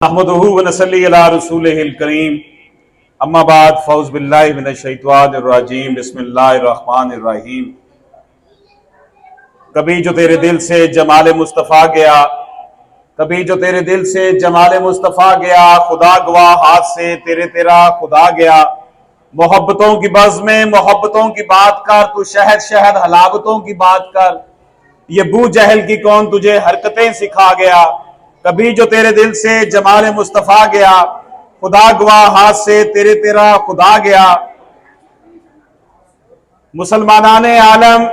अहमदुहु व नसल्ली अला रसूलिहिल करीम अम्मा बाद फौज बिल्लाहि मिनश शैतानिर रजीम बिस्मिल्लाहिर रहमानिर रहीम। कभी जो तेरे दिल से जमाल मुस्तफ़ा गया, कभी जो तेरे दिल से जमाल मुस्तफ़ा गया, खुदा गवाह हाथ से तेरा खुदा गया। मोहब्बतों की बज़्म में मोहब्बतों की बात कर, तू शहद शहद हलावतों की बात कर। ये बू जहल की कौन तुझे हरकतें सिखा गया। कभी जो तेरे दिल से जमाल मुस्तफ़ा गया, खुदा गवाह हाथ से तेरा खुदा गया। मुसलमानाने आलम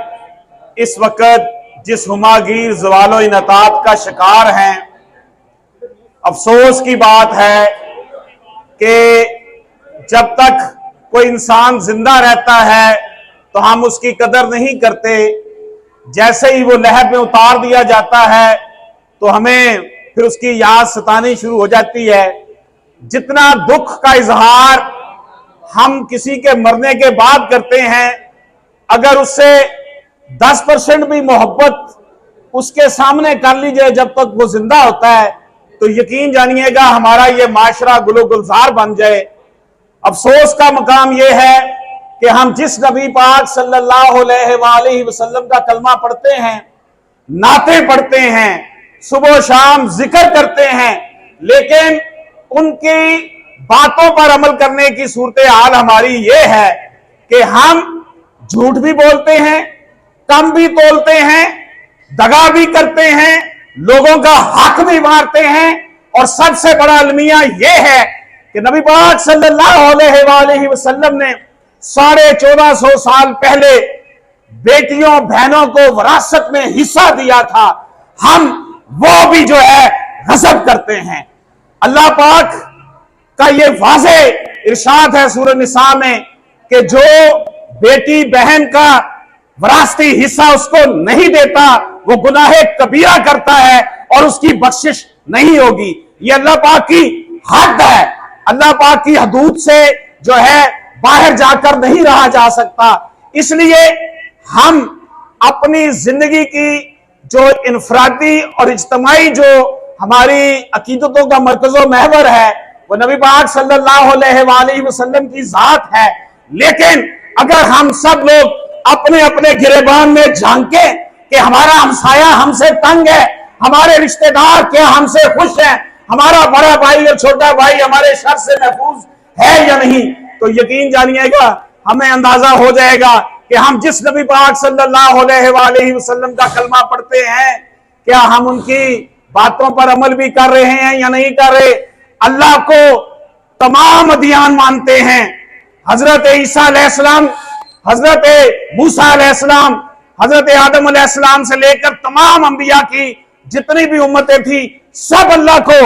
इस वक्त जिस हुमागीर ज़वालो इनतात का शिकार हैं, अफसोस की बात है कि जब तक कोई इंसान जिंदा रहता है तो हम उसकी कदर नहीं करते। जैसे ही वो लहर में उतार दिया जाता है तो हमें फिर उसकी याद सतानी शुरू हो जाती है। जितना दुख का इजहार हम किसी के मरने के बाद करते हैं, अगर उससे 10% भी मोहब्बत उसके सामने कर ली जाए जब तक वो जिंदा होता है, तो यकीन जानिएगा हमारा ये माशरा गुलो गुलजार बन जाए। अफसोस का मकाम यह है कि हम जिस नबी पाक सल्लल्लाहु अलैहि वसल्लम का कलमा पढ़ते हैं, नाते पढ़ते हैं, सुबह शाम जिक्र करते हैं, लेकिन उनकी बातों पर अमल करने की सूरत हाल हमारी ये है कि हम झूठ भी बोलते हैं, कम भी तोलते हैं, दगा भी करते हैं, लोगों का हक भी मारते हैं। और सबसे बड़ा अलमिया यह है कि नबी पाक सल्लल्लाहु अलैहि वसल्लम ने 1450 साल पहले बेटियों बहनों को विरासत में हिस्सा दिया था। हम वो भी जो है गजब करते हैं। अल्लाह पाक का ये वाज़े इरशाद है सूरह निसा में कि जो बेटी बहन का विरासती हिस्सा उसको नहीं देता वो गुनाहे कबीरा करता है और उसकी बख्शिश नहीं होगी। ये अल्लाह पाक की हद है। अल्लाह पाक की हदूद से जो है बाहर जाकर नहीं रहा जा सकता। इसलिए हम अपनी जिंदगी की जो इनफरादी और इज्तमाई जो हमारी अकीदतों का मरकज़ो महवर है वो नबी पाक सल्लल्लाहु अलैहि वसल्लम की जात है। लेकिन अगर हम सब लोग अपने अपने गिरेबान में झांके कि हमारा हमसाया हमसे तंग है, हमारे रिश्तेदार क्या हमसे खुश हैं, हमारा बड़ा भाई और छोटा भाई हमारे शर से महफूज है या नहीं, तो यकीन जानिएगा हमें अंदाजा हो जाएगा कि हम जिस नबी पाक सल्लल्लाहु अलैहि वसल्लम का कलमा पढ़ते हैं, क्या हम उनकी बातों पर अमल भी कर रहे हैं या नहीं कर रहे। अल्लाह को तमाम अदियान मानते हैं। हजरत ईसा अलैहिस्सलाम, हजरत मूसा अलैहिस्सलाम, हजरत आदम अलैहिस्सलाम से लेकर तमाम अंबिया की जितनी भी उम्मतें थी सब अल्लाह को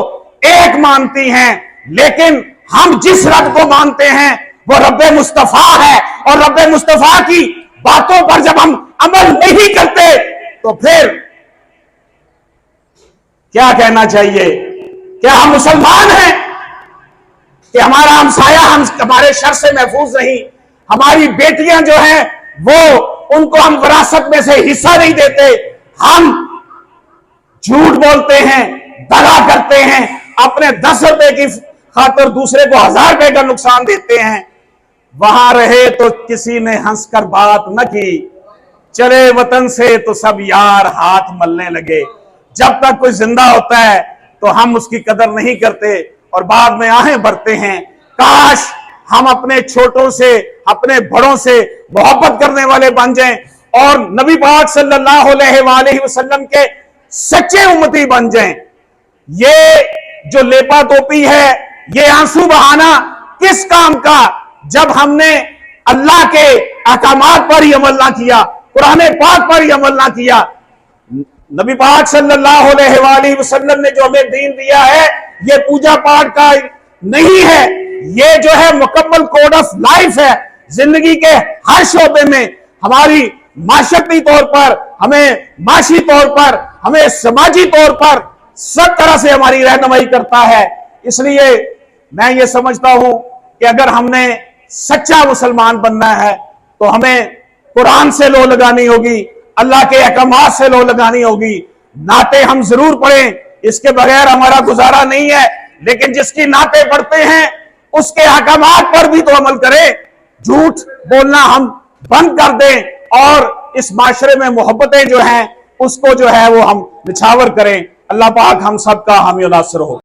एक मानती हैं। लेकिन हम जिस रब को मानते हैं वो रब्बे मुस्तफा है, और रब्बे मुस्तफा की बातों पर जब हम अमल नहीं करते तो फिर क्या कहना चाहिए। क्या हम मुसलमान हैं कि हमारा हमसाया हमारे शर से महफूज नहीं, हमारी बेटियां जो हैं वो उनको हम विरासत में से हिस्सा नहीं देते, हम झूठ बोलते हैं, दगा करते हैं, अपने 10 रुपए की खातिर दूसरे को 1000 रुपए का नुकसान देते हैं। वहां रहे तो किसी ने हंसकर बात न की, चले वतन से तो सब यार हाथ मलने लगे। जब तक कोई जिंदा होता है तो हम उसकी कदर नहीं करते और बाद में आहें भरते हैं। काश हम अपने छोटों से अपने बड़ों से मोहब्बत करने वाले बन जाएं और नबी पाक सल्लल्लाहु अलैहि वसल्लम के सच्चे उम्मती बन जाएं। ये जो लेपा टोपी है, ये आंसू बहाना किस काम का, जब हमने अल्लाह के अहकामात पर ही अमल ना किया, कुरान पाक पर ही अमल ना किया। नबी पाक सल्लल्लाहु अलैहि वसल्लम ने जो हमें दीन दिया है ये पूजा पाठ का नहीं है, ये जो है मुकम्मल कोड ऑफ लाइफ है। जिंदगी के हर शोबे में हमारी माशरती तौर पर, हमें माशी तौर पर, हमें समाजी तौर पर सब तरह से हमारी रहनुमाई करता है। इसलिए मैं ये समझता हूं कि अगर हमने सच्चा मुसलमान बनना है तो हमें कुरान से लो लगानी होगी, अल्लाह के अहकामात से लो लगानी होगी। नाते हम जरूर पढ़ें, इसके बगैर हमारा गुजारा नहीं है, लेकिन जिसकी नाते बढ़ते हैं उसके अहकामात पर भी तो अमल करें। झूठ बोलना हम बंद कर दें और इस माशरे में मोहब्बतें जो हैं उसको जो है वो हम निछावर करें। अल्लाह पाक हम सबका हामी और नासिर हो।